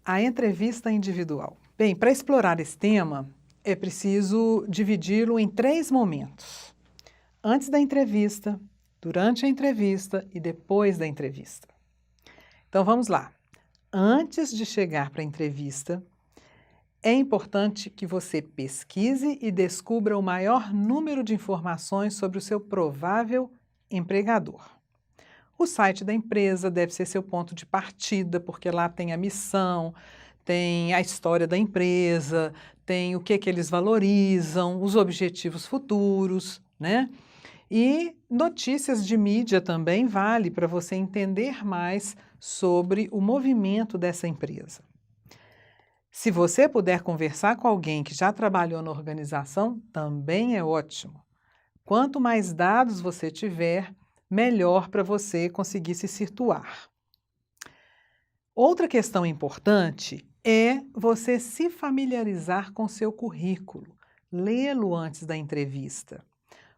A entrevista individual. Bem, para explorar esse tema, é preciso dividi-lo em 3 momentos: antes da entrevista, durante a entrevista e depois da entrevista. Então vamos lá. Antes de chegar para a entrevista, é importante que você pesquise e descubra o maior número de informações sobre o seu provável empregador. O site da empresa deve ser seu ponto de partida, porque lá tem a missão, tem a história da empresa, tem o que eles valorizam, os objetivos futuros, né? E notícias de mídia também vale para você entender mais sobre o movimento dessa empresa. Se você puder conversar com alguém que já trabalhou na organização, também é ótimo. Quanto mais dados você tiver, melhor para você conseguir se situar. Outra questão importante é você se familiarizar com seu currículo, lê-lo antes da entrevista,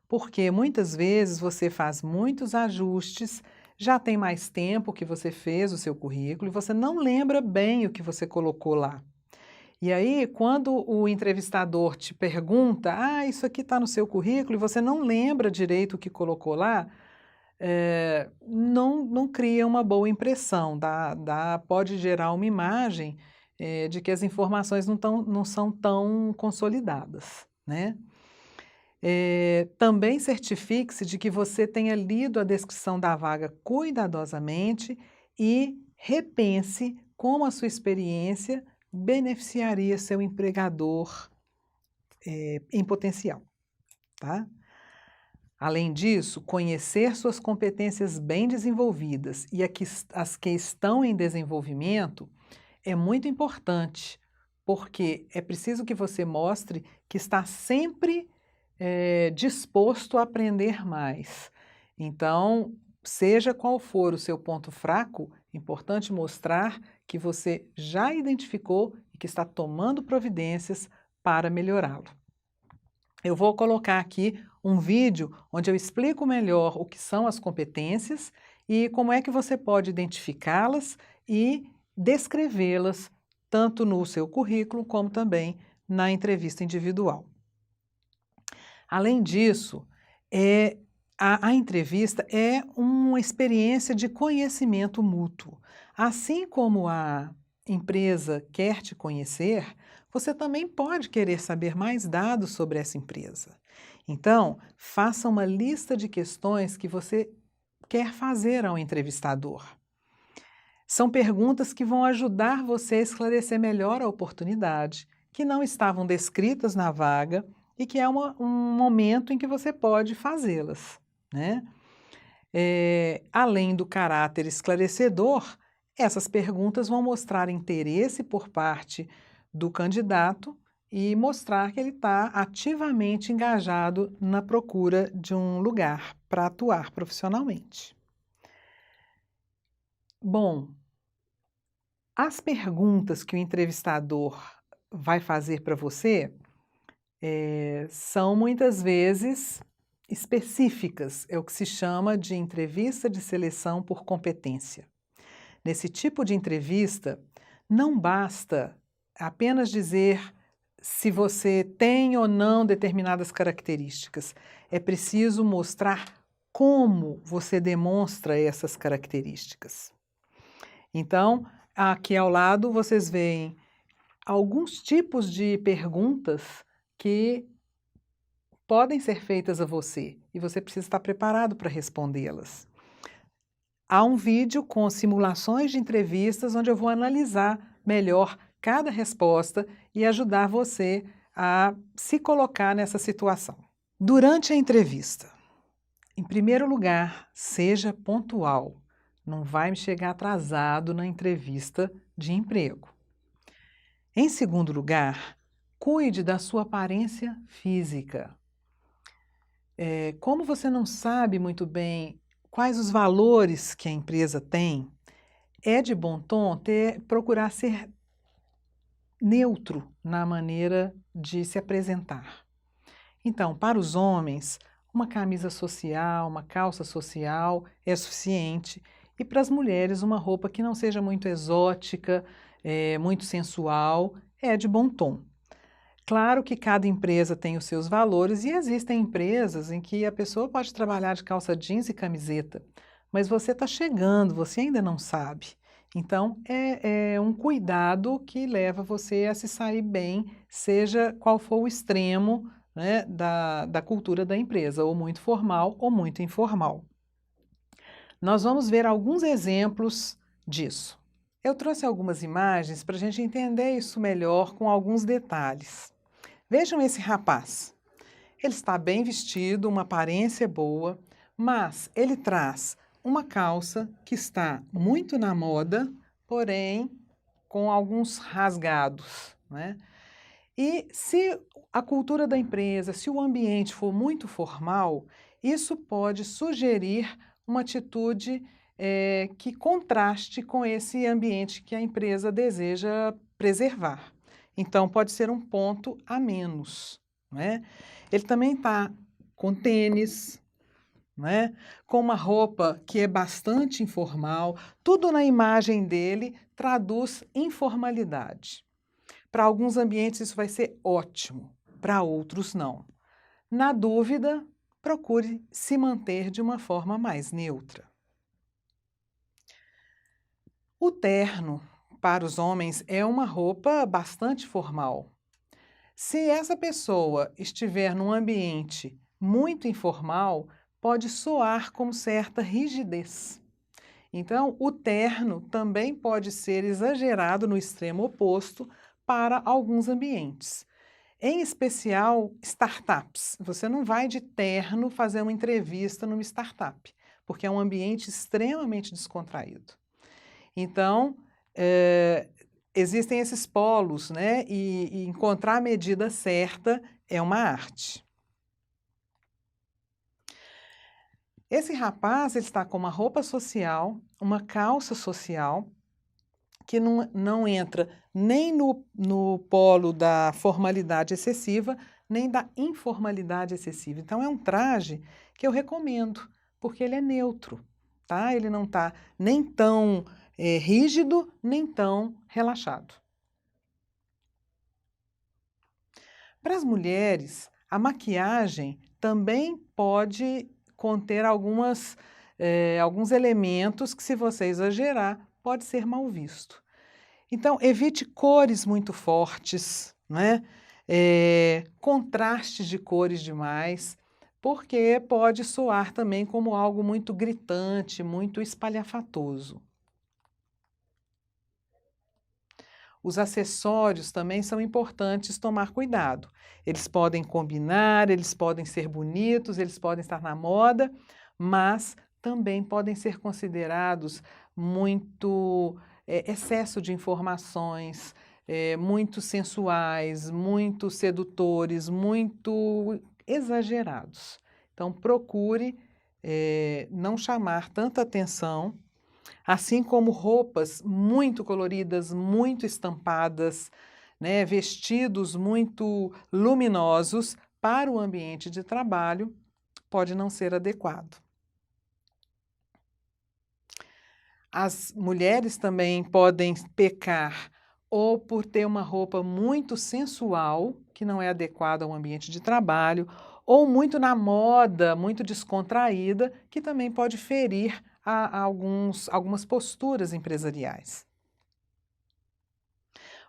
porque muitas vezes você faz muitos ajustes, já tem mais tempo que você fez o seu currículo e você não lembra bem o que você colocou lá. E aí, quando o entrevistador te pergunta, isso aqui está no seu currículo, e você não lembra direito o que colocou lá, não cria uma boa impressão, pode gerar uma imagem de que as informações não são tão consolidadas, né? Também certifique-se de que você tenha lido a descrição da vaga cuidadosamente e repense como a sua experiência beneficiaria seu empregador em potencial, tá? Além disso, conhecer suas competências bem desenvolvidas e as que estão em desenvolvimento é muito importante, porque é preciso que você mostre que está sempre disposto a aprender mais. Então, seja qual for o seu ponto fraco, é importante mostrar que você já identificou e que está tomando providências para melhorá-lo. Eu vou colocar aqui um vídeo onde eu explico melhor o que são as competências e como é que você pode identificá-las e descrevê-las tanto no seu currículo como também na entrevista individual. Além disso, a entrevista é uma experiência de conhecimento mútuo. Assim como a empresa quer te conhecer, você também pode querer saber mais dados sobre essa empresa. Então, faça uma lista de questões que você quer fazer ao entrevistador. São perguntas que vão ajudar você a esclarecer melhor a oportunidade, que não estavam descritas na vaga e que é um momento em que você pode fazê-las, né? Além do caráter esclarecedor, essas perguntas vão mostrar interesse por parte do candidato e mostrar que ele está ativamente engajado na procura de um lugar para atuar profissionalmente. Bom, as perguntas que o entrevistador vai fazer para você são muitas vezes específicas, é o que se chama de entrevista de seleção por competência. Nesse tipo de entrevista, não basta apenas dizer se você tem ou não determinadas características, é preciso mostrar como você demonstra essas características. Então, aqui ao lado vocês veem alguns tipos de perguntas que podem ser feitas a você e você precisa estar preparado para respondê-las. Há um vídeo com simulações de entrevistas onde eu vou analisar melhor cada resposta e ajudar você a se colocar nessa situação. Durante a entrevista, em primeiro lugar, seja pontual. Não vai me chegar atrasado na entrevista de emprego. Em segundo lugar, cuide da sua aparência física. Como você não sabe muito bem quais os valores que a empresa tem, é de bom tom procurar ser neutro na maneira de se apresentar. Então, para os homens, uma camisa social, uma calça social é suficiente. E para as mulheres, uma roupa que não seja muito exótica, muito sensual, é de bom tom. Claro que cada empresa tem os seus valores e existem empresas em que a pessoa pode trabalhar de calça jeans e camiseta, mas você está chegando, você ainda não sabe. Então, é um cuidado que leva você a se sair bem, seja qual for o extremo, né, da cultura da empresa, ou muito formal ou muito informal. Nós vamos ver alguns exemplos disso. Eu trouxe algumas imagens para a gente entender isso melhor com alguns detalhes. Vejam esse rapaz. Ele está bem vestido, uma aparência boa, mas ele traz uma calça que está muito na moda, porém com alguns rasgados, né? E se a cultura da empresa, se o ambiente for muito formal, isso pode sugerir uma atitude que contraste com esse ambiente que a empresa deseja preservar. Então, pode ser um ponto a menos, né? Ele também está com tênis, né? Com uma roupa que é bastante informal, tudo na imagem dele traduz informalidade. Para alguns ambientes isso vai ser ótimo, para outros não. Na dúvida, procure se manter de uma forma mais neutra. O terno, para os homens, é uma roupa bastante formal. Se essa pessoa estiver num ambiente muito informal, pode soar com certa rigidez. Então, o terno também pode ser exagerado no extremo oposto para alguns ambientes. Em especial, startups. Você não vai de terno fazer uma entrevista numa startup, porque é um ambiente extremamente descontraído. Então, existem esses polos, né? E encontrar a medida certa é uma arte. Esse rapaz ele está com uma roupa social, uma calça social, que não entra nem no polo da formalidade excessiva, nem da informalidade excessiva. Então, é um traje que eu recomendo, porque ele é neutro, tá? Ele não está nem tão rígido, nem tão relaxado. Para as mulheres, a maquiagem também pode conter alguns elementos que, se você exagerar, pode ser mal visto. Então, evite cores muito fortes, né? Contrastes de cores demais, porque pode soar também como algo muito gritante, muito espalhafatoso. Os acessórios também são importantes tomar cuidado. Eles podem combinar, eles podem ser bonitos, eles podem estar na moda, mas também podem ser considerados muito excesso de informações, muito sensuais, muito sedutores, muito exagerados. Então, procure não chamar tanta atenção, assim como roupas muito coloridas, muito estampadas, né, vestidos muito luminosos para o ambiente de trabalho, pode não ser adequado. As mulheres também podem pecar ou por ter uma roupa muito sensual, que não é adequada ao ambiente de trabalho, ou muito na moda, muito descontraída, que também pode ferir algumas posturas empresariais.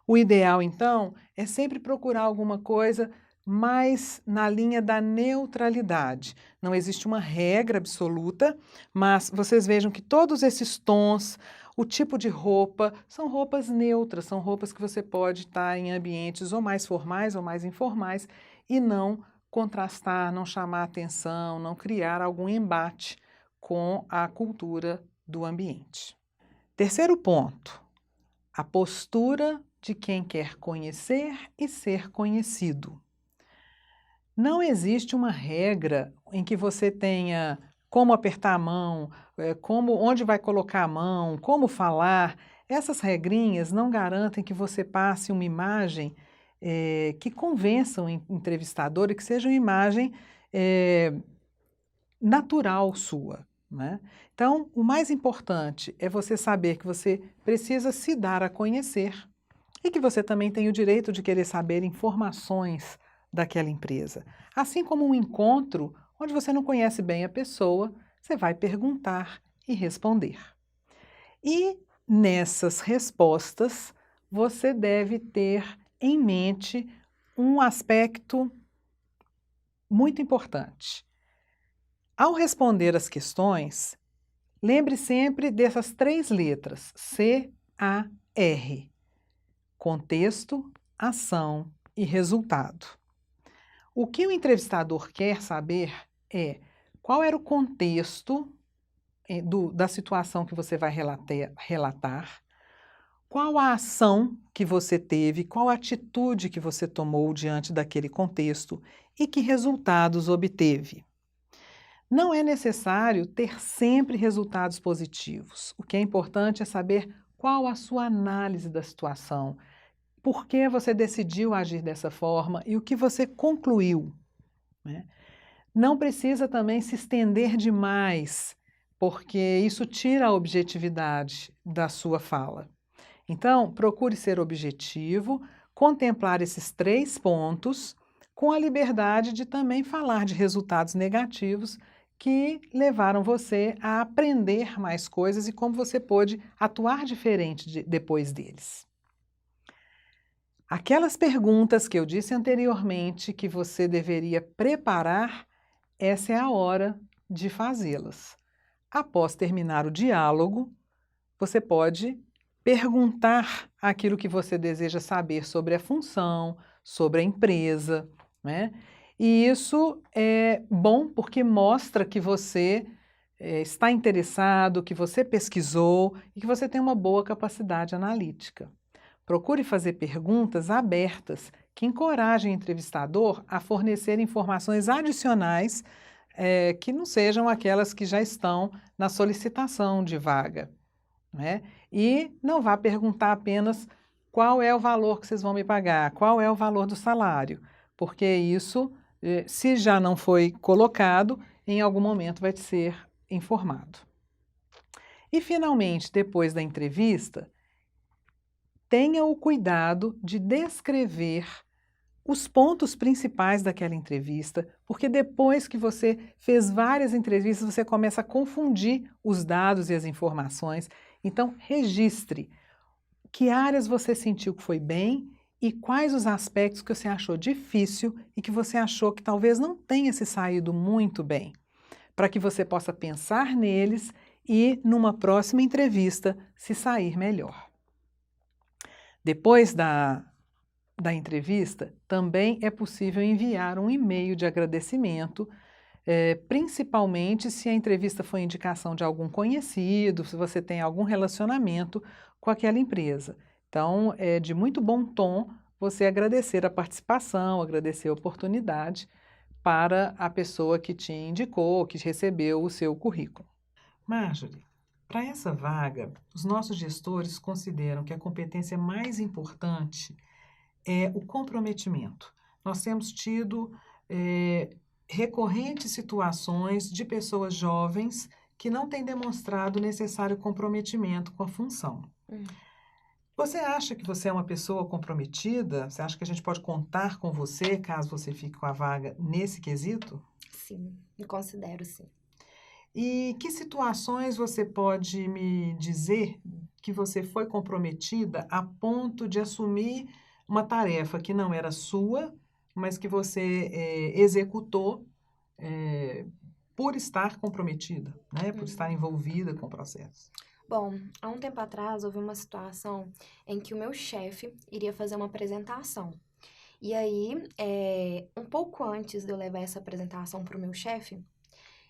O ideal, então, é sempre procurar alguma coisa mais na linha da neutralidade. Não existe uma regra absoluta, mas vocês vejam que todos esses tons, o tipo de roupa, são roupas neutras, são roupas que você pode estar em ambientes ou mais formais ou mais informais e não contrastar, não chamar atenção, não criar algum embate com a cultura do ambiente. Terceiro ponto, a postura de quem quer conhecer e ser conhecido. Não existe uma regra em que você tenha como apertar a mão, onde vai colocar a mão, como falar. Essas regrinhas não garantem que você passe uma imagem que convença o entrevistador e que seja uma imagem natural sua. né? Então, o mais importante é você saber que você precisa se dar a conhecer e que você também tem o direito de querer saber informações daquela empresa. Assim como um encontro onde você não conhece bem a pessoa, você vai perguntar e responder. E nessas respostas, você deve ter em mente um aspecto muito importante. Ao responder as questões, lembre sempre dessas 3 letras, C-A-R: contexto, ação e resultado. O que o entrevistador quer saber é qual era o contexto da situação que você vai relatar, qual a ação que você teve, qual a atitude que você tomou diante daquele contexto e que resultados obteve. Não é necessário ter sempre resultados positivos. O que é importante é saber qual a sua análise da situação, por que você decidiu agir dessa forma e o que você concluiu, né? Não precisa também se estender demais, porque isso tira a objetividade da sua fala. Então, procure ser objetivo, contemplar esses 3 pontos, com a liberdade de também falar de resultados negativos que levaram você a aprender mais coisas e como você pôde atuar diferente depois deles. Aquelas perguntas que eu disse anteriormente que você deveria preparar, essa é a hora de fazê-las. Após terminar o diálogo, você pode perguntar aquilo que você deseja saber sobre a função, sobre a empresa, né? E isso é bom porque mostra que você está interessado, que você pesquisou e que você tem uma boa capacidade analítica. Procure fazer perguntas abertas que encorajem o entrevistador a fornecer informações adicionais que não sejam aquelas que já estão na solicitação de vaga, né? E não vá perguntar apenas qual é o valor que vocês vão me pagar, qual é o valor do salário, porque isso, se já não foi colocado, em algum momento vai te ser informado. E, finalmente, depois da entrevista, tenha o cuidado de descrever os pontos principais daquela entrevista, porque depois que você fez várias entrevistas, você começa a confundir os dados e as informações. Então, registre que áreas você sentiu que foi bem e quais os aspectos que você achou difícil e que você achou que talvez não tenha se saído muito bem, para que você possa pensar neles e, numa próxima entrevista, se sair melhor. Depois da entrevista, também é possível enviar um e-mail de agradecimento, principalmente se a entrevista foi indicação de algum conhecido, se você tem algum relacionamento com aquela empresa. Então, é de muito bom tom você agradecer a participação, agradecer a oportunidade para a pessoa que te indicou, que recebeu o seu currículo. Marjorie, para essa vaga, os nossos gestores consideram que a competência mais importante é o comprometimento. Nós temos tido recorrentes situações de pessoas jovens que não têm demonstrado o necessário comprometimento com a função. Você acha que você é uma pessoa comprometida? Você acha que a gente pode contar com você caso você fique com a vaga nesse quesito? Sim, me considero sim. E que situações você pode me dizer que você foi comprometida a ponto de assumir uma tarefa que não era sua, mas que você executou por estar comprometida, né? Por estar envolvida com o processo? Bom, há um tempo atrás houve uma situação em que o meu chefe iria fazer uma apresentação. E aí, um pouco antes de eu levar essa apresentação para o meu chefe,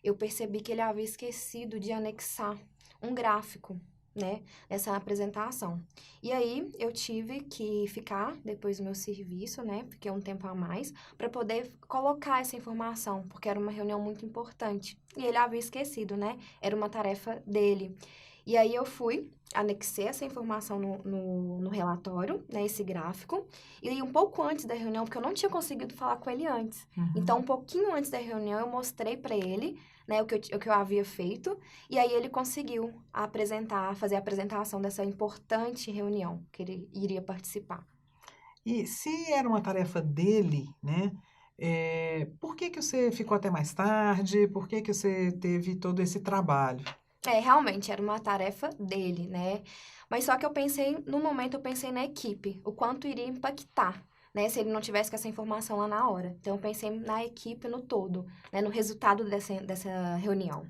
eu percebi que ele havia esquecido de anexar um gráfico, né, nessa apresentação. E aí, eu tive que ficar depois do meu serviço, né, fiquei um tempo a mais, para poder colocar essa informação, porque era uma reunião muito importante. E ele havia esquecido, né, era uma tarefa dele. E aí eu fui, anexei essa informação no relatório, né, esse gráfico, e um pouco antes da reunião, porque eu não tinha conseguido falar com ele antes. Então, um pouquinho antes da reunião, eu mostrei para ele, né, o que eu havia feito, e aí ele conseguiu fazer a apresentação dessa importante reunião que ele iria participar. E se era uma tarefa dele, né? Por que que você ficou até mais tarde? Por que que você teve todo esse trabalho? Realmente era uma tarefa dele, né? Mas só que no momento eu pensei na equipe, o quanto iria impactar, né, se ele não tivesse com essa informação lá na hora. Então eu pensei na equipe no todo, né, no resultado dessa reunião.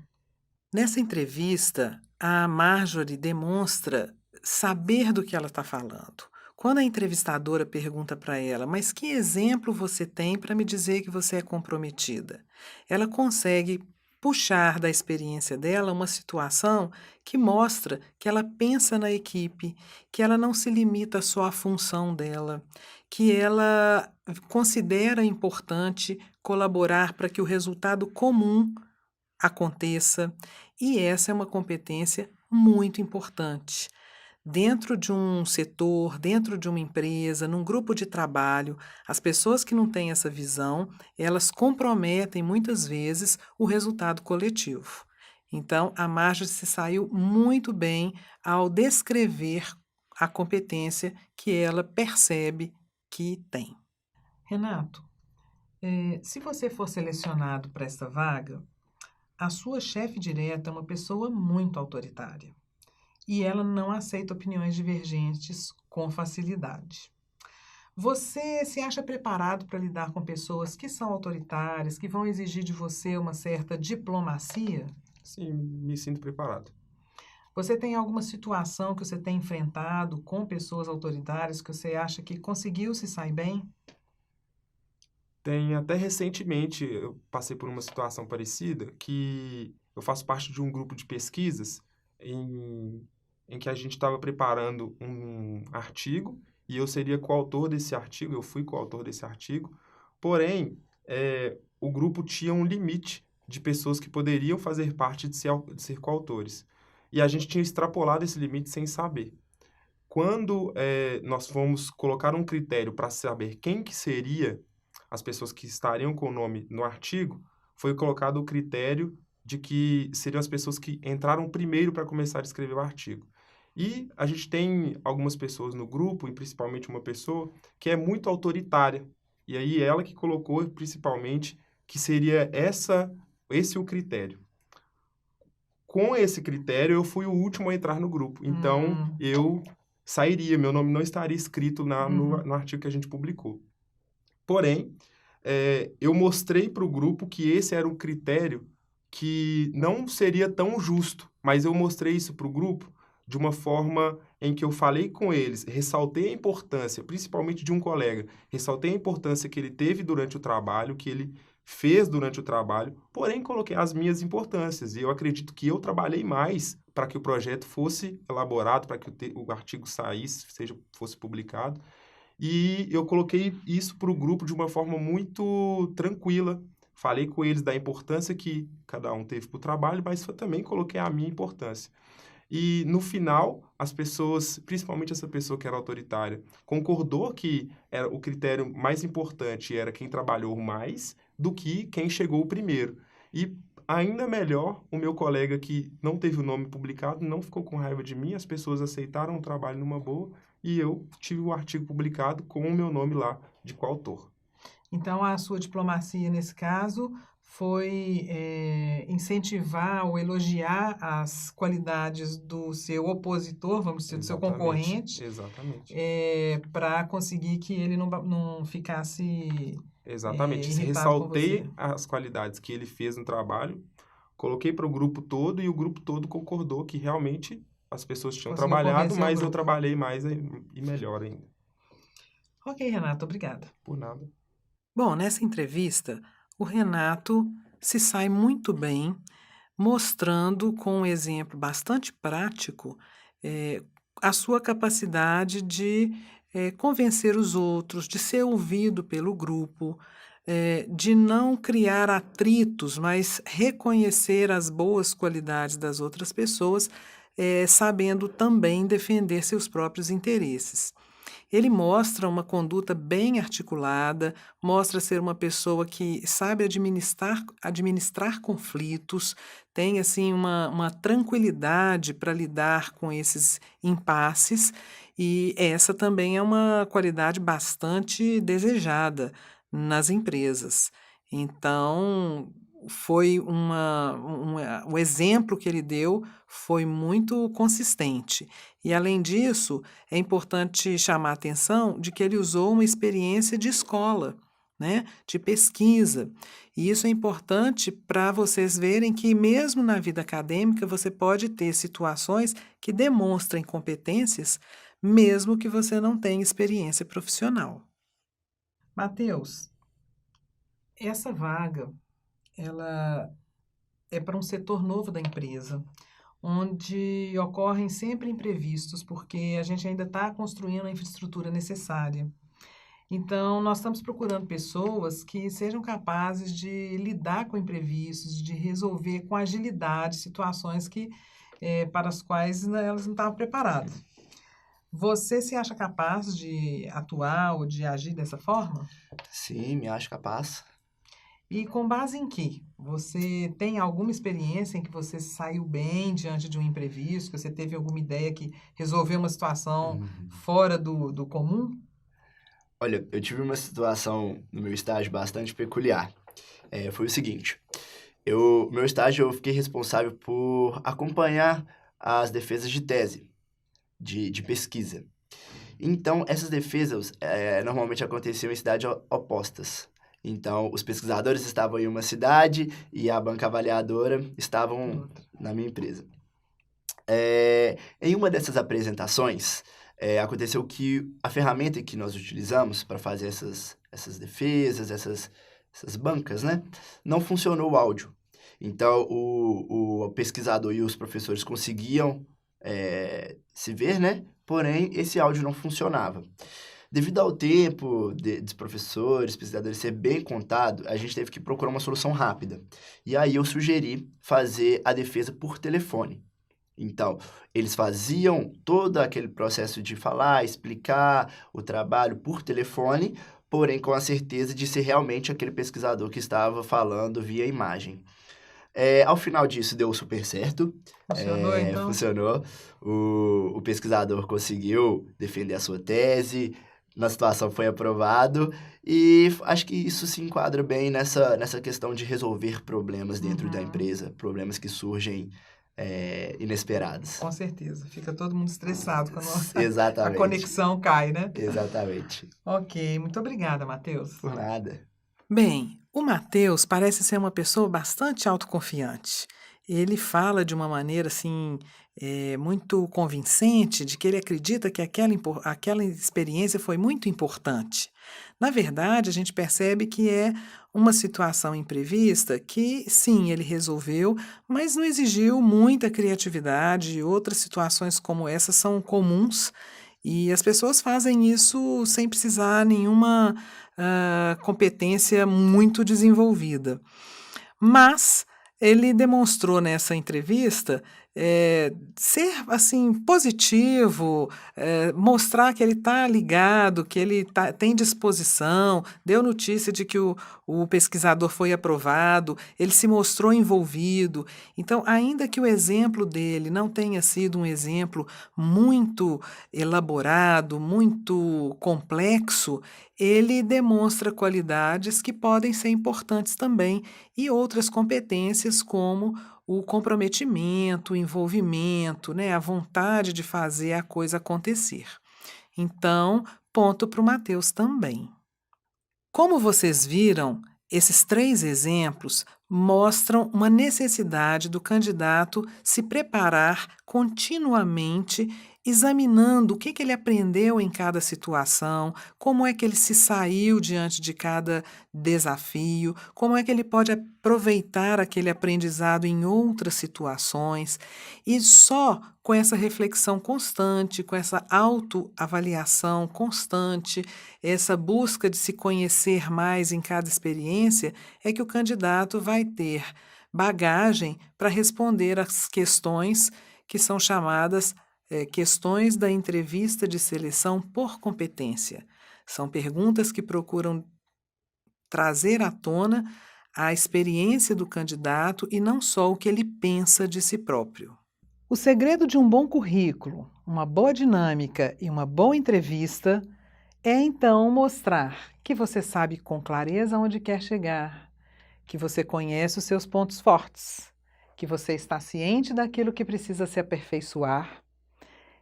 Nessa entrevista, a Marjorie demonstra saber do que ela está falando. Quando a entrevistadora pergunta para ela, mas que exemplo você tem para me dizer que você é comprometida? Ela consegue puxar da experiência dela uma situação que mostra que ela pensa na equipe, que ela não se limita só à função dela, que ela considera importante colaborar para que o resultado comum aconteça, e essa é uma competência muito importante. Dentro de um setor, dentro de uma empresa, num grupo de trabalho, as pessoas que não têm essa visão, elas comprometem muitas vezes o resultado coletivo. Então, a Marjorie se saiu muito bem ao descrever a competência que ela percebe que tem. Renato, se você for selecionado para essa vaga, a sua chefe direta é uma pessoa muito autoritária e ela não aceita opiniões divergentes com facilidade. Você se acha preparado para lidar com pessoas que são autoritárias, que vão exigir de você uma certa diplomacia? Sim, me sinto preparado. Você tem alguma situação que você tem enfrentado com pessoas autoritárias que você acha que conseguiu se sair bem? Tem até recentemente eu passei por uma situação parecida que eu faço parte de um grupo de pesquisas em, em que a gente estava preparando um artigo e eu seria coautor desse artigo, eu fui coautor desse artigo, porém, o grupo tinha um limite de pessoas que poderiam fazer parte de ser coautores. E a gente tinha extrapolado esse limite sem saber. Quando nós fomos colocar um critério para saber quem que seria as pessoas que estariam com o nome no artigo, foi colocado o critério de que seriam as pessoas que entraram primeiro para começar a escrever o artigo. E a gente tem algumas pessoas no grupo, e principalmente uma pessoa, que é muito autoritária. E aí ela que colocou principalmente que seria esse o critério. Com esse critério, eu fui o último a entrar no grupo. Então, eu sairia, meu nome não estaria escrito no artigo que a gente publicou. Porém, eu mostrei para o grupo que esse era um critério que não seria tão justo, mas eu mostrei isso para o grupo de uma forma em que eu falei com eles, ressaltei a importância, principalmente de um colega, ressaltei a importância que ele teve durante o trabalho, que ele fez durante o trabalho, porém coloquei as minhas importâncias. E eu acredito que eu trabalhei mais para que o projeto fosse elaborado, para que o artigo saísse, fosse publicado. E eu coloquei isso para o grupo de uma forma muito tranquila. Falei com eles da importância que cada um teve para o trabalho, mas também coloquei a minha importância. E no final, as pessoas, principalmente essa pessoa que era autoritária, concordou que era o critério mais importante era quem trabalhou mais do que quem chegou primeiro. E ainda melhor, o meu colega que não teve o nome publicado não ficou com raiva de mim, as pessoas aceitaram o trabalho numa boa e eu tive o artigo publicado com o meu nome lá de coautor. Então, a sua diplomacia, nesse caso, foi incentivar ou elogiar as qualidades do seu opositor, vamos dizer, do seu concorrente, Exatamente. para conseguir que ele não ficasse Exatamente. irritado com Ressaltei você. as qualidades que ele fez no trabalho, coloquei para o grupo todo e o grupo todo concordou que realmente as pessoas tinham Conseguiu trabalhado, convencer o mas eu grupo. trabalhei mais e melhor ainda. Ok, Renato, obrigada. Por nada. Bom, nessa entrevista, o Renato se sai muito bem, mostrando com um exemplo bastante prático a sua capacidade de convencer os outros, de ser ouvido pelo grupo, de não criar atritos, mas reconhecer as boas qualidades das outras pessoas, sabendo também defender seus próprios interesses. Ele mostra uma conduta bem articulada, mostra ser uma pessoa que sabe administrar conflitos, tem assim uma tranquilidade para lidar com esses impasses, e essa também é uma qualidade bastante desejada nas empresas. Então, foi o exemplo que ele deu foi muito consistente. E, além disso, é importante chamar a atenção de que ele usou uma experiência de escola, né, de pesquisa. E isso é importante para vocês verem que, mesmo na vida acadêmica, você pode ter situações que demonstrem competências, mesmo que você não tenha experiência profissional. Matheus, essa vaga, ela é para um setor novo da empresa, onde ocorrem sempre imprevistos, porque a gente ainda está construindo a infraestrutura necessária. Então, nós estamos procurando pessoas que sejam capazes de lidar com imprevistos, de resolver com agilidade situações para as quais, né, elas não estavam preparadas. Você se acha capaz de atuar ou de agir dessa forma? Sim, me acho capaz. E com base em quê? Você tem alguma experiência em que você saiu bem diante de um imprevisto, que você teve alguma ideia que resolveu uma situação fora do comum? Olha, eu tive uma situação no meu estágio bastante peculiar. Foi o seguinte, meu estágio eu fiquei responsável por acompanhar as defesas de tese, de pesquisa. Então, essas defesas normalmente aconteciam em cidades opostas. Então, os pesquisadores estavam em uma cidade e a banca avaliadora estavam na minha empresa. Em uma dessas apresentações, aconteceu que a ferramenta que nós utilizamos para fazer essas defesas, essas bancas, né, não funcionou o áudio. Então, o pesquisador e os professores conseguiam se ver, né? Porém, esse áudio não funcionava. Devido ao tempo dos professores, pesquisadores ser bem contado, a gente teve que procurar uma solução rápida. E aí eu sugeri fazer a defesa por telefone. Então, eles faziam todo aquele processo de falar, explicar o trabalho por telefone, porém com a certeza de ser realmente aquele pesquisador que estava falando via imagem. Ao final disso, deu super certo. Funcionou, então? Funcionou. O pesquisador conseguiu defender a sua tese, na situação foi aprovado, e acho que isso se enquadra bem nessa questão de resolver problemas dentro da empresa, problemas que surgem inesperados. Com certeza. Fica todo mundo estressado quando Exatamente. a conexão cai, né? Exatamente. Ok, muito obrigada, Matheus. Por nada. Bem, o Matheus parece ser uma pessoa bastante autoconfiante. Ele fala de uma maneira assim muito convincente de que ele acredita que aquela experiência foi muito importante. Na verdade, a gente percebe que é uma situação imprevista que, sim, ele resolveu, mas não exigiu muita criatividade. Outras situações como essa são comuns e as pessoas fazem isso sem precisar nenhuma competência muito desenvolvida. Mas ele demonstrou nessa entrevista ser assim positivo, mostrar que ele está ligado, que ele tem disposição, deu notícia de que o pesquisador foi aprovado, ele se mostrou envolvido. Então, ainda que o exemplo dele não tenha sido um exemplo muito elaborado, muito complexo, ele demonstra qualidades que podem ser importantes também e outras competências como o comprometimento, o envolvimento, né, a vontade de fazer a coisa acontecer. Então, ponto para o Matheus também. Como vocês viram, esses 3 exemplos mostram uma necessidade do candidato se preparar continuamente, examinando o que ele aprendeu em cada situação, como é que ele se saiu diante de cada desafio, como é que ele pode aproveitar aquele aprendizado em outras situações. E só com essa reflexão constante, com essa autoavaliação constante, essa busca de se conhecer mais em cada experiência, é que o candidato vai ter bagagem para responder às questões que são chamadas questões da entrevista de seleção por competência. São perguntas que procuram trazer à tona a experiência do candidato e não só o que ele pensa de si próprio. O segredo de um bom currículo, uma boa dinâmica e uma boa entrevista é então mostrar que você sabe com clareza onde quer chegar, que você conhece os seus pontos fortes, que você está ciente daquilo que precisa se aperfeiçoar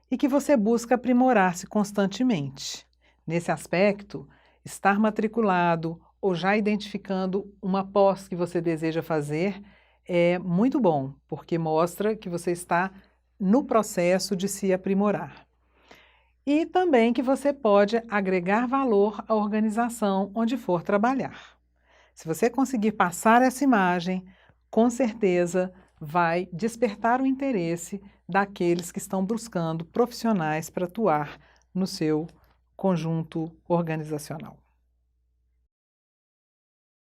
e que você busca aprimorar-se constantemente. Nesse aspecto, estar matriculado ou já identificando uma pós que você deseja fazer é muito bom, porque mostra que você está no processo de se aprimorar. E também que você pode agregar valor à organização onde for trabalhar. Se você conseguir passar essa imagem, com certeza vai despertar o interesse daqueles que estão buscando profissionais para atuar no seu conjunto organizacional.